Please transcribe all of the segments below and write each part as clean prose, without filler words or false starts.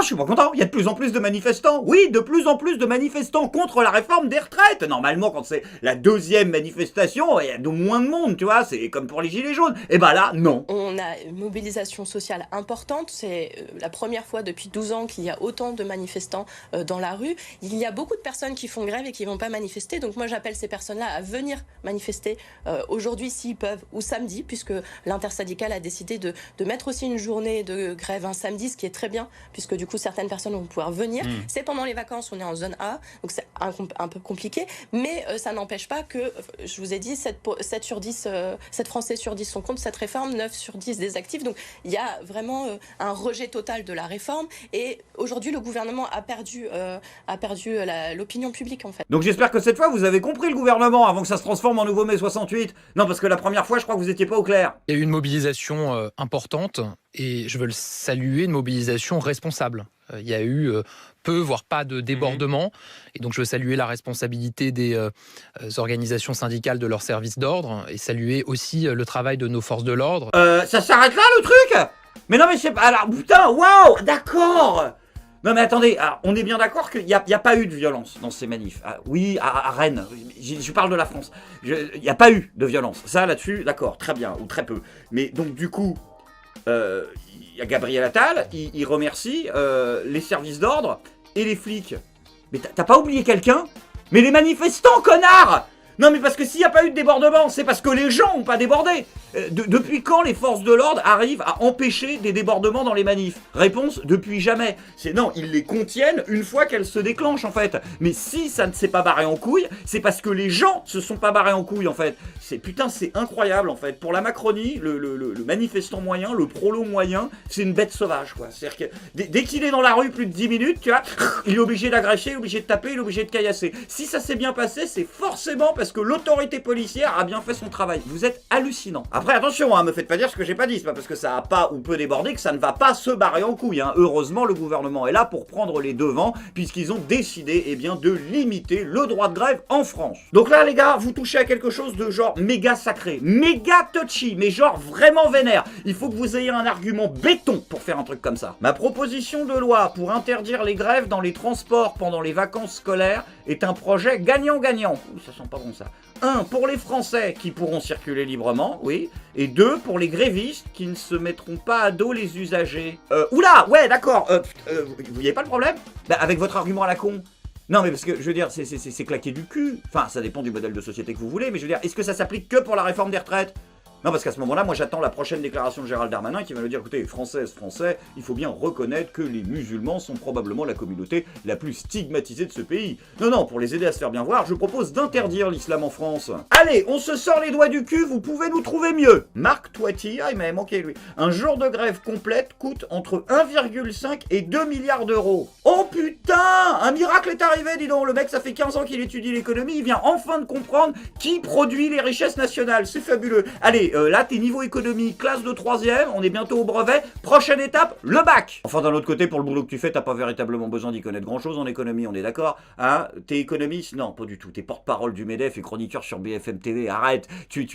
je suis pas content. Il y a de plus en plus de manifestants. Oui, de plus en plus de manifestants contre la réforme des retraites. Normalement, quand c'est la deuxième manifestation, il y a de moins de monde, tu vois. C'est comme pour les gilets jaunes. Et ben là, non. On a une mobilisation sociale importante. C'est la première fois depuis 12 ans qu'il y a autant de manifestants dans la rue. Il y a beaucoup de personnes qui font grève et qui vont pas manifester. Donc moi, j'appelle ces personnes-là à venir manifester aujourd'hui s'ils peuvent, ou samedi, puisque l'intersyndicale a décidé de mettre aussi une journée de grève un samedi, ce qui est très bien, puisque du coup certaines personnes vont pouvoir venir. C'est pendant les vacances, on est en zone A, donc c'est un peu compliqué, mais ça n'empêche pas que, je vous ai dit, 7 Français sur 10 sont contre cette réforme, 9 sur 10 désactifs, donc il y a vraiment un rejet total de la réforme, et aujourd'hui le gouvernement a perdu l'opinion publique en fait. Donc j'espère que cette fois vous avez compris le gouvernement avant que ça se transforme en nouveau mai 68. Non, parce que la première fois je crois que vous étiez pas au clair. Il y a eu une mobilisation importante et je veux le saluer, une mobilisation responsable. Il y a eu peu, voire pas de débordement. Et donc je veux saluer la responsabilité des organisations syndicales de leurs services d'ordre et saluer aussi le travail de nos forces de l'ordre. Ça s'arrête là le truc? Mais non mais c'est pas... Alors putain, waouh, d'accord. Non mais attendez, alors, on est bien d'accord qu'il n'y a pas eu de violence dans ces manifs. Ah, oui, à Rennes, je parle de la France. Il n'y a pas eu de violence. Ça là-dessus, d'accord, très bien, ou très peu. Mais donc du coup, il y a Gabriel Attal, il remercie les services d'ordre et les flics. Mais t'as pas oublié quelqu'un? Mais les manifestants, connard! Non mais parce que s'il n'y a pas eu de débordement, c'est parce que les gens n'ont pas débordé. Depuis quand les forces de l'ordre arrivent à empêcher des débordements dans les manifs? Réponse, depuis jamais. Non, ils les contiennent une fois qu'elles se déclenchent en fait. Mais si ça ne s'est pas barré en couille, c'est parce que les gens se sont pas barrés en couille en fait. Putain, c'est incroyable en fait. Pour la Macronie, le manifestant moyen, le prolo moyen, c'est une bête sauvage quoi. C'est-à-dire que dès qu'il est dans la rue plus de 10 minutes, tu vois, il est obligé d'agresser, obligé de taper, il est obligé de caillasser. Si ça s'est bien passé, c'est forcément parce que l'autorité policière a bien fait son travail. Vous êtes hallucinant. Après, attention, hein, me faites pas dire ce que j'ai pas dit. C'est pas parce que ça a pas ou peu débordé que ça ne va pas se barrer en couille. Hein. Heureusement, le gouvernement est là pour prendre les devants, puisqu'ils ont décidé de limiter le droit de grève en France. Donc là, les gars, vous touchez à quelque chose de genre méga sacré, méga touchy, mais genre vraiment vénère. Il faut que vous ayez un argument béton pour faire un truc comme ça. Ma proposition de loi pour interdire les grèves dans les transports pendant les vacances scolaires est un projet gagnant-gagnant. Ouh, ça sent pas bon ça. 1. Pour les Français qui pourront circuler librement, oui. Et 2. Pour les grévistes qui ne se mettront pas à dos les usagers. Oula, ouais, d'accord. Vous voyez pas le problème? Bah, avec votre argument à la con. Non, mais parce que, je veux dire, c'est claquer du cul. Enfin, ça dépend du modèle de société que vous voulez, mais je veux dire, est-ce que ça s'applique que pour la réforme des retraites? Non, parce qu'à ce moment-là, moi j'attends la prochaine déclaration de Gérald Darmanin qui va nous dire, écoutez, Françaises, Français, il faut bien reconnaître que les musulmans sont probablement la communauté la plus stigmatisée de ce pays. Non, pour les aider à se faire bien voir, je propose d'interdire l'islam en France. Allez, on se sort les doigts du cul, vous pouvez nous trouver mieux. Marc Toiti, il m'avait manqué lui. Un jour de grève complète coûte entre 1,5 et 2 milliards d'euros. Oh putain, un miracle est arrivé, dis donc. Le mec, ça fait 15 ans qu'il étudie l'économie, il vient enfin de comprendre qui produit les richesses nationales. C'est fabuleux. Allez, là, t'es niveau économie, classe de 3ème, on est bientôt au brevet. Prochaine étape, le bac. Enfin, d'un autre côté, pour le boulot que tu fais, t'as pas véritablement besoin d'y connaître grand-chose en économie, on est d'accord? Hein? T'es économiste? Non, pas du tout. T'es porte-parole du MEDEF et chroniqueur sur BFM TV. Arrête.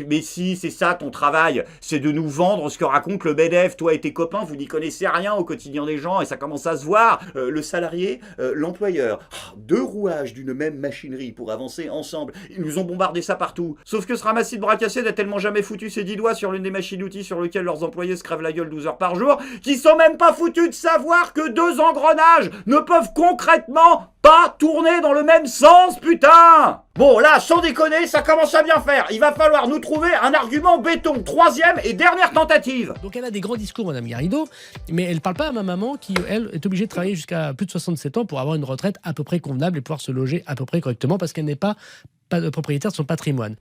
Mais si, c'est ça ton travail. C'est de nous vendre ce que raconte le MEDEF. Toi et tes copains, vous n'y connaissez rien au quotidien des gens et ça commence à se voir. Le salarié, l'employeur. Deux rouages d'une même machinerie pour avancer ensemble. Ils nous ont bombardé ça partout. Sauf que ce ramassis de bras cassés n'a tellement jamais foutu ses 10 doigts sur l'une des machines-outils sur lesquelles leurs employés se crèvent la gueule 12 heures par jour, qu'ils sont même pas foutus de savoir que 2 engrenages ne peuvent concrètement pas tourner dans le même sens, putain! Bon, là, sans déconner, ça commence à bien faire. Il va falloir nous trouver un argument béton. 3ème et dernière tentative. Donc elle a des grands discours, Madame Garrido, mais elle parle pas à ma maman qui, elle, est obligée de travailler jusqu'à plus de 67 ans pour avoir une retraite à peu près convenable et pouvoir se loger à peu près correctement parce qu'elle n'est pas propriétaire de son patrimoine.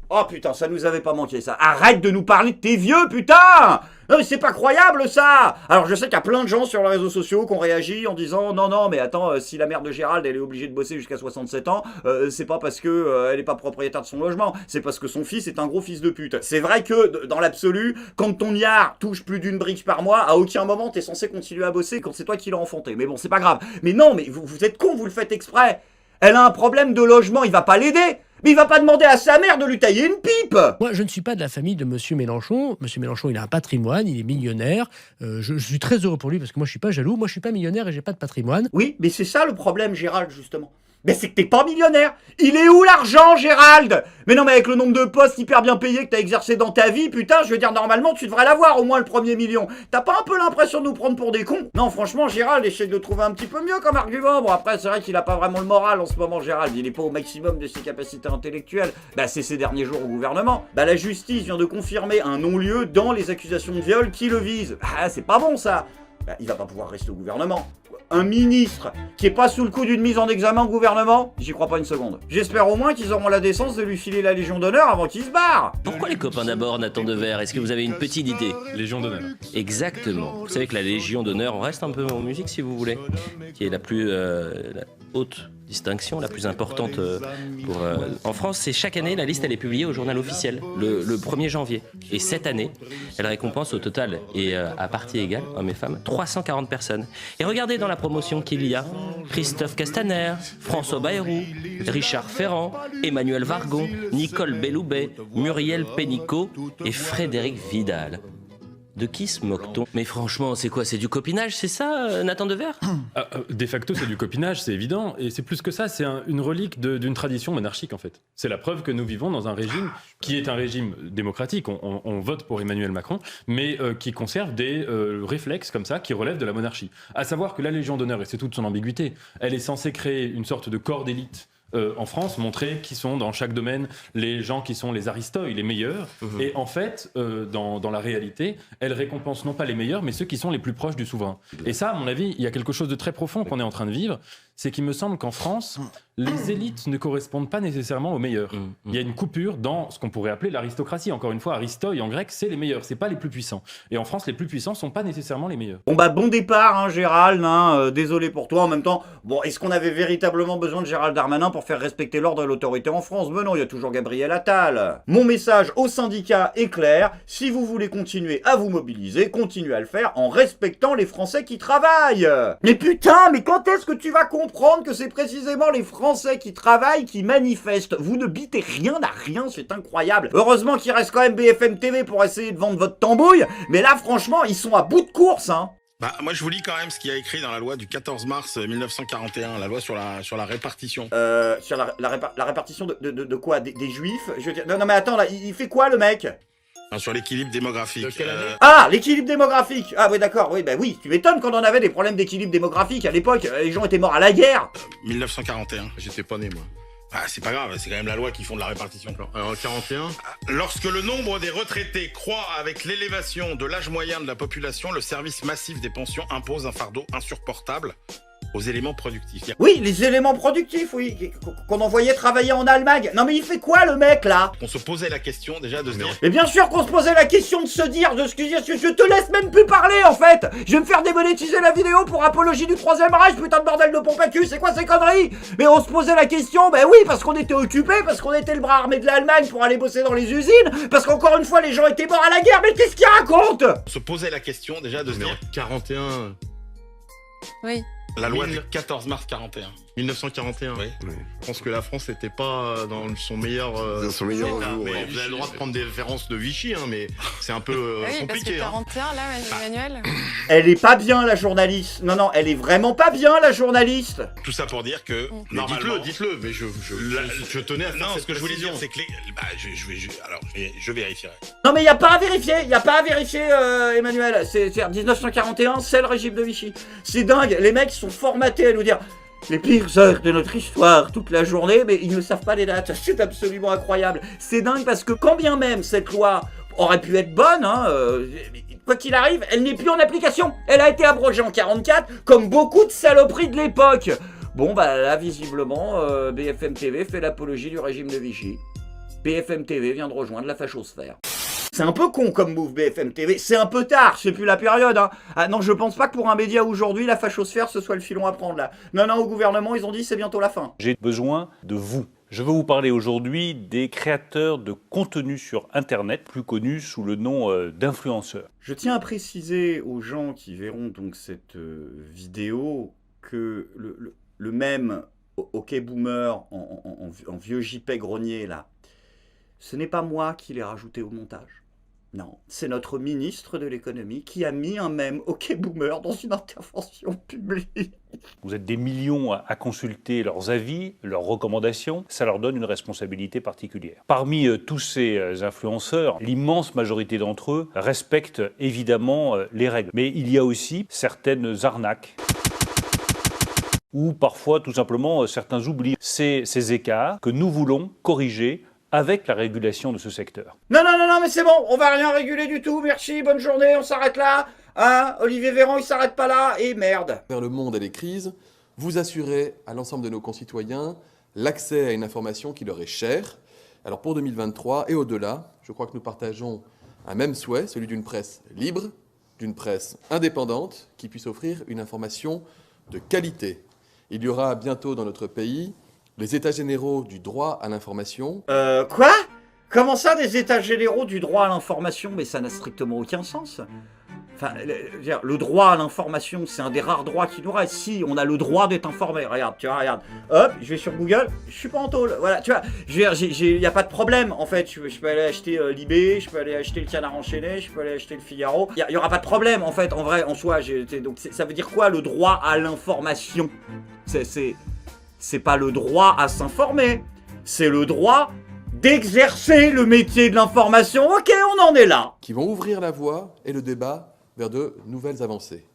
Oh putain, ça nous avait pas manqué ça. Arrête de nous parler de tes vieux, putain! Non mais c'est pas croyable ça! Alors je sais qu'il y a plein de gens sur les réseaux sociaux qui ont réagi en disant non mais attends, si la mère de Gérald elle est obligée de bosser jusqu'à 67 ans, c'est pas parce que elle est pas propriétaire de son logement, c'est parce que son fils est un gros fils de pute. C'est vrai que dans l'absolu, quand ton yard touche plus d'une brique par mois, à aucun moment t'es censé continuer à bosser quand c'est toi qui l'as enfanté. Mais bon, c'est pas grave. Mais non, mais vous êtes con, vous le faites exprès. Elle a un problème de logement, il va pas l'aider. Mais il va pas demander à sa mère de lui tailler une pipe. Moi, je ne suis pas de la famille de Monsieur Mélenchon. Monsieur Mélenchon, il a un patrimoine, il est millionnaire. Je suis très heureux pour lui parce que moi, je suis pas jaloux. Moi, je suis pas millionnaire et j'ai pas de patrimoine. Oui, mais c'est ça le problème, Gérald, justement. Mais c'est que t'es pas millionnaire. Il est où l'argent, Gérald? Mais non, mais avec le nombre de postes hyper bien payés que t'as exercé dans ta vie, putain, je veux dire, normalement, tu devrais l'avoir, au moins le premier million. T'as pas un peu l'impression de nous prendre pour des cons? Non, franchement, Gérald, essaie de le trouver un petit peu mieux comme argument. Bon, après, c'est vrai qu'il a pas vraiment le moral en ce moment, Gérald. Il est pas au maximum de ses capacités intellectuelles. Bah, c'est ses derniers jours au gouvernement. Bah, la justice vient de confirmer un non-lieu dans les accusations de viol qui le visent. Ah, c'est pas bon, ça. Bah, il va pas pouvoir rester au gouvernement. Un ministre qui est pas sous le coup d'une mise en examen au gouvernement, j'y crois pas une seconde. J'espère au moins qu'ils auront la décence de lui filer la Légion d'honneur avant qu'il se barre. Pourquoi les copains d'abord, Nathan Devers? Est-ce que vous avez une petite idée? Légion d'honneur. Exactement. Vous savez que la Légion d'honneur, on reste un peu en musique si vous voulez, qui est la plus la haute distinction, la plus importante en France. C'est chaque année, la liste elle est publiée au journal officiel, le 1er janvier. Et cette année, elle récompense au total, et à partie égale, hommes et femmes, 340 personnes. Et regardez dans la promotion qu'il y a Christophe Castaner, François Bayrou, Richard Ferrand, Emmanuel Vargon, Nicole Belloubet, Muriel Pénicaud et Frédéric Vidal. De qui se moque-t-on? Mais franchement, c'est quoi? C'est du copinage, c'est ça, Nathan Devers? De facto, c'est du copinage, c'est évident. Et c'est plus que ça, c'est une relique d'une tradition monarchique, en fait. C'est la preuve que nous vivons dans un régime qui est un régime démocratique. On vote pour Emmanuel Macron, mais qui conserve des réflexes comme ça qui relèvent de la monarchie. À savoir que la Légion d'honneur, et c'est toute son ambiguïté, elle est censée créer une sorte de corps d'élite en France, montrer qui sont dans chaque domaine les gens qui sont les aristoïs, les meilleurs. Et en fait, dans la réalité, elle récompense non pas les meilleurs, mais ceux qui sont les plus proches du souverain. Et ça, à mon avis, il y a quelque chose de très profond qu'on est en train de vivre, c'est qu'il me semble qu'en France, les élites ne correspondent pas nécessairement aux meilleurs. Il y a une coupure dans ce qu'on pourrait appeler l'aristocratie. Encore une fois, aristoi en grec, c'est les meilleurs, c'est pas les plus puissants. Et en France, les plus puissants sont pas nécessairement les meilleurs. Bon bah bon départ, hein, Gérald, hein, désolé pour toi. En même temps, bon, est-ce qu'on avait véritablement besoin de Gérald Darmanin pour faire respecter l'ordre et l'autorité en France? Mais non, il y a toujours Gabriel Attal. Mon message aux syndicats est clair, si vous voulez continuer à vous mobiliser, continuez à le faire en respectant les Français qui travaillent. Mais putain, mais quand est-ce que tu vas comprendre que c'est précisément les Français qui travaillent qui manifestent? Vous ne bitez rien à rien, c'est incroyable. Heureusement qu'il reste quand même BFM TV pour essayer de vendre votre tambouille, mais là franchement, ils sont à bout de course, hein. Bah, moi, je vous lis quand même ce qu'il y a écrit dans la loi du 14 mars 1941, la loi sur la répartition. Sur la répartition de quoi? Des juifs? Je veux dire, non mais attends, là, il fait quoi le mec? Enfin, sur l'équilibre démographique. Ah, l'équilibre démographique. Ah oui, d'accord, oui, bah oui, tu m'étonnes quand on avait des problèmes d'équilibre démographique à l'époque, les gens étaient morts à la guerre. 1941, j'étais pas né, moi. Ah, c'est pas grave, c'est quand même la loi qui fonde la répartition. Alors, 41. Lorsque le nombre des retraités croît avec l'élévation de l'âge moyen de la population, le service massif des pensions impose un fardeau insupportable aux éléments productifs. Oui, les éléments productifs, oui, qu'on envoyait travailler en Allemagne. Non mais il fait quoi le mec là? On se posait la question déjà de se dire... Mais bien sûr qu'on se posait la question de se dire, de ce que je te laisse même plus parler en fait. Je vais me faire démonétiser la vidéo pour apologie du Troisième Reich, putain de bordel de pompe à cul, c'est quoi ces conneries? Mais on se posait la question, ben oui, parce qu'on était occupés, parce qu'on était le bras armé de l'Allemagne pour aller bosser dans les usines, parce qu'encore une fois les gens étaient morts à la guerre, mais qu'est-ce qu'ils racontent? On se posait la question déjà de se dire... 41. Oui. La loi du 14 mars 41. 1941. Oui. Je pense que la France n'était pas dans son meilleur. Dans son meilleur état. jour, Mais ouais. vous avez le droit de prendre des références de Vichy, hein, mais c'est un peu Oui, parce que compliqué. 41, là, Emmanuel. Elle est pas bien la journaliste. Non, non, elle est vraiment pas bien la journaliste. Tout ça pour dire que, Mais normalement... dites-le, mais je tenais à faire Non, cette ce que je voulais dire, précision. c'est que alors, je vérifierai. Non mais y a pas à vérifier, Emmanuel. C'est 1941, c'est le régime de Vichy. C'est dingue, les mecs sont formatés à nous dire les pires heures de notre histoire toute la journée, mais ils ne savent pas les dates. C'est absolument incroyable. C'est dingue parce que quand bien même cette loi aurait pu être bonne, hein, quoi qu'il arrive, elle n'est plus en application. Elle a été abrogée en 44, comme beaucoup de saloperies de l'époque. Bon bah là visiblement, BFM TV fait l'apologie du régime de Vichy. BFM TV vient de rejoindre la fachosphère. C'est un peu con comme move BFM TV, c'est un peu tard, c'est plus la période, hein. Ah non, je pense pas que pour un média aujourd'hui, la fachosphère, ce soit le filon à prendre là. Non, non, au gouvernement, ils ont dit c'est bientôt la fin. J'ai besoin de vous. Je veux vous parler aujourd'hui des créateurs de contenu sur Internet, plus connus sous le nom d'influenceurs. Je tiens à préciser aux gens qui verront donc cette vidéo que le même OK Boomer en vieux JPEG grenier, là, ce n'est pas moi qui l'ai rajouté au montage. Non, c'est notre ministre de l'économie qui a mis un mème OK Boomer dans une intervention publique. Vous êtes des millions à consulter leurs avis, leurs recommandations, ça leur donne une responsabilité particulière. Parmi tous ces influenceurs, l'immense majorité d'entre eux respectent évidemment les règles. Mais il y a aussi certaines arnaques, ou parfois tout simplement certains oublis. C'est ces écarts que nous voulons corriger avec la régulation de ce secteur. Non, mais c'est bon, on va rien réguler du tout, merci, bonne journée, on s'arrête là. Hein, Olivier Véran, il s'arrête pas là, et merde. Vers le monde et les crises, vous assurez à l'ensemble de nos concitoyens l'accès à une information qui leur est chère. Alors pour 2023 et au-delà, je crois que nous partageons un même souhait, celui d'une presse libre, d'une presse indépendante, qui puisse offrir une information de qualité. Il y aura bientôt dans notre pays les états généraux du droit à l'information. Quoi ? Comment ça, des états généraux du droit à l'information ? Mais ça n'a strictement aucun sens. Enfin, le droit à l'information, c'est un des rares droits qui nous reste. Si, on a le droit d'être informé. Regarde, tu vois, regarde. Hop, je vais sur Google, je suis pas en tôle. Voilà, tu vois, il n'y a pas de problème, en fait. Je peux aller acheter Libé, je peux aller acheter le Canard enchaîné, je peux aller acheter le Figaro. Il n'y aura pas de problème, en fait, en vrai, en soi. Donc, ça veut dire quoi, le droit à l'information ? C'est pas le droit à s'informer, c'est le droit d'exercer le métier de l'information. Ok, on en est là. Qui vont ouvrir la voie et le débat vers de nouvelles avancées.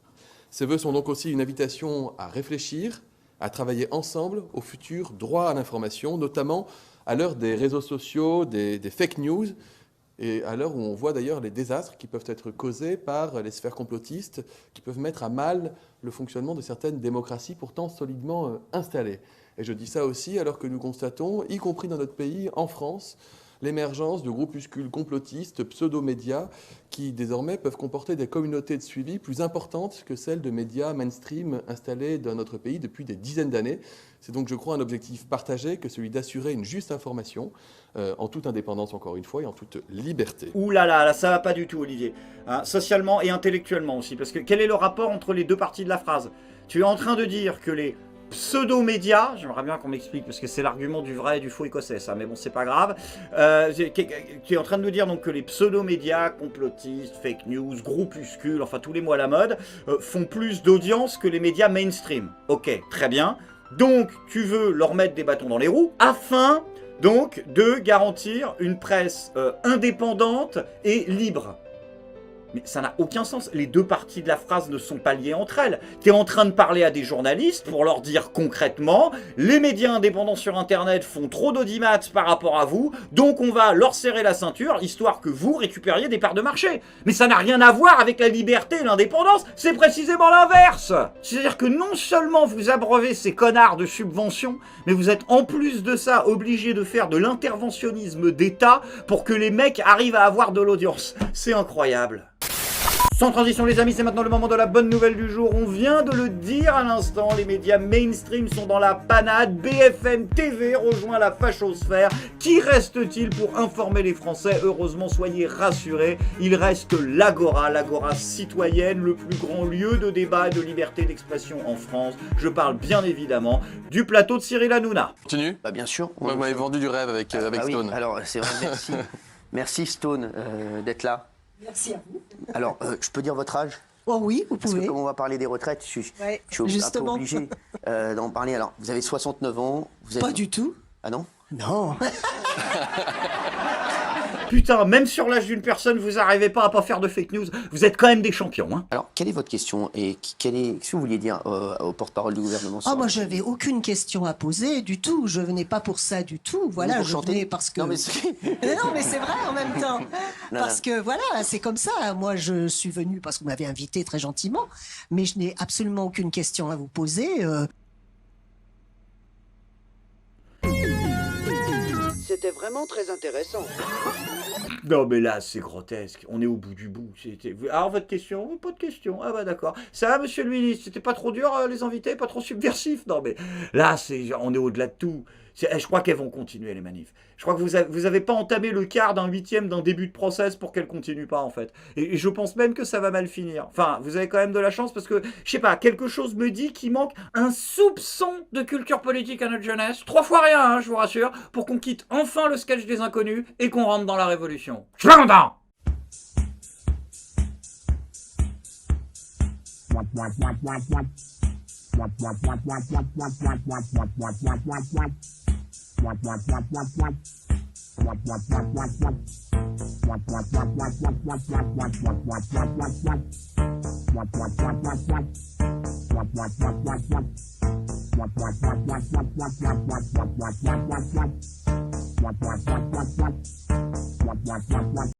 Ces vœux sont donc aussi une invitation à réfléchir, à travailler ensemble au futur droit à l'information, notamment à l'heure des réseaux sociaux, des fake news, et à l'heure où on voit d'ailleurs les désastres qui peuvent être causés par les sphères complotistes, qui peuvent mettre à mal le fonctionnement de certaines démocraties pourtant solidement installées. Et je dis ça aussi alors que nous constatons, y compris dans notre pays, en France, l'émergence de groupuscules complotistes, pseudo-médias, qui désormais peuvent comporter des communautés de suivi plus importantes que celles de médias mainstream installés dans notre pays depuis des dizaines d'années. C'est donc, je crois, un objectif partagé que celui d'assurer une juste information, en toute indépendance, encore une fois, et en toute liberté. Ouh là, ça va pas du tout, Olivier. Hein, socialement et intellectuellement aussi, parce que quel est le rapport entre les deux parties de la phrase ? Tu es en train de dire que les pseudo-médias, j'aimerais bien qu'on m'explique, parce que c'est l'argument du vrai et du faux écossais, ça, mais bon, c'est pas grave. Tu es en train de nous dire donc que les pseudo-médias, complotistes, fake news, groupuscules, enfin tous les mots à la mode, font plus d'audience que les médias mainstream. Ok, très bien. Donc, tu veux leur mettre des bâtons dans les roues, afin donc de garantir une presse indépendante et libre. Mais ça n'a aucun sens. Les deux parties de la phrase ne sont pas liées entre elles. Tu es en train de parler à des journalistes pour leur dire concrètement « Les médias indépendants sur Internet font trop d'audimat par rapport à vous, donc on va leur serrer la ceinture, histoire que vous récupériez des parts de marché. » Mais ça n'a rien à voir avec la liberté et l'indépendance, c'est précisément l'inverse. C'est-à-dire que non seulement vous abreuvez ces connards de subventions, mais vous êtes en plus de ça obligés de faire de l'interventionnisme d'État pour que les mecs arrivent à avoir de l'audience. C'est incroyable. Sans transition les amis, c'est maintenant le moment de la bonne nouvelle du jour. On vient de le dire à l'instant, les médias mainstream sont dans la panade. BFM TV rejoint la fachosphère. Qui reste-t-il pour informer les Français? Heureusement, soyez rassurés, il reste l'Agora citoyenne, le plus grand lieu de débat et de liberté d'expression en France. Je parle bien évidemment du plateau de Cyril Hanouna. Continue. Bah bien sûr. Vous m'avez vendu du rêve avec Stone. Oui. Alors c'est vrai, merci. Merci Stone d'être là. Merci à vous. Alors, je peux dire votre âge? Oh oui, vous pouvez. Parce que comme on va parler des retraites, je suis un peu obligé d'en parler. Alors, vous avez 69 ans. Vous êtes... Pas du tout. Ah non? Non. Putain, même sur l'âge d'une personne, vous n'arrivez pas à pas faire de fake news. Vous êtes quand même des champions, hein. Alors, quelle est votre question et qu'est-ce que vous vouliez dire au porte-parole du gouvernement? Ah, moi, j'avais aucune question à poser du tout. Je venais pas pour ça du tout. Voilà, je venais parce que. Non, mais non, mais c'est vrai en même temps. Parce que voilà, c'est comme ça. Moi, je suis venue parce que vous m'avez invité très gentiment, mais je n'ai absolument aucune question à vous poser. C'était vraiment très intéressant. Non mais là c'est grotesque, on est au bout du bout. Alors votre question? Pas de question. Ah bah d'accord. Ça va monsieur le ministre, c'était pas trop dur les invités, pas trop subversif? Non mais là on est au-delà de tout. Je crois qu'elles vont continuer les manifs. Je crois que vous avez pas entamé le quart d'un huitième d'un début de process pour qu'elles continuent pas en fait. Et je pense même que ça va mal finir. Enfin, vous avez quand même de la chance parce que, je sais pas, quelque chose me dit qu'il manque un soupçon de culture politique à notre jeunesse. 3 fois rien, hein, je vous rassure, pour qu'on quitte enfin le sketch des inconnus et qu'on rentre dans la révolution. Je suis pas content.